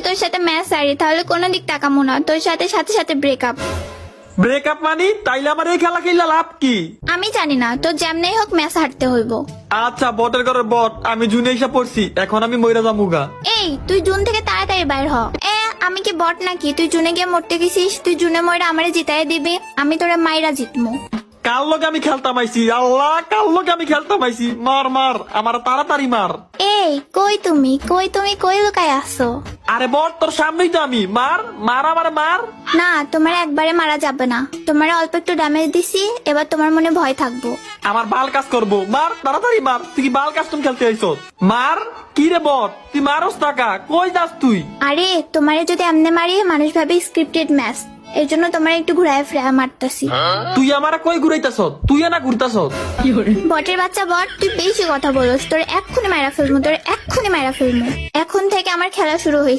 তোর সাথে ম্যাচ হারি তাহলে কোনো দিক তাকামো না, তোর সাথে সাথে সাথে ব্রেকআপ। ব্রেকআপ মানে তাইলে আমার এই খেলা খেললে লাভ কি? আমি জানি না, তোর যেমনি হোক ম্যাচ হারতে হইব। আচ্ছা বটের ঘরের বট, আমি জুনে এসে পড়ছি, এখন আমি মইরা যামুগা। এই তুই জুন থেকে তাড়াতাড়ি বাইর হ। আমি কি বট নাকি তুই জুনে গিয়ে মরতে গেছিস? তুই জুনে মরে আমারে জিতাই দিবি, আমি তোরে মাইরা জিতমু। কাল লোক আমি খেলতাম আইছি, আল্লাহ কাল লোক আমি খেলতাম আইছি। মার মার আমার তাড়াতাড়ি মার। এই কই তুমি কই লুকায় আসো? আরে বট তোর সামনেই তো আমি, মার মার আমারে মার। না, তোমার একবারে মারা যাবে না, তোমার অল্প একটু ড্যামেজ দিছি, এবার তোমার মনে ভয় থাকবো। আমার বাল কাজ করবো, মার তাড়াতাড়ি মার। তুই কি বাল কাস্টম খেলতে আইছ? মার। কি রে বট তুই মারস টাকা, কই যাস তুই? আরে তোমারে যদি এমনি মারি মানুষ ভাবে স্ক্রিপ্টেড ম্যাচ, এর জন্য তোমার একটু ঘুরায় ফিরায় মারতাছি। তুই আমারে কই ঘুরাইতাছ? তুই না ঘুরতাছ? বটের বাচ্চা বট, তুই বেশি কথা বলস, তোর এক্ষুনি মাইরা ফেলমু, এখন থেকে আমার খেলা শুরু হয়েছে।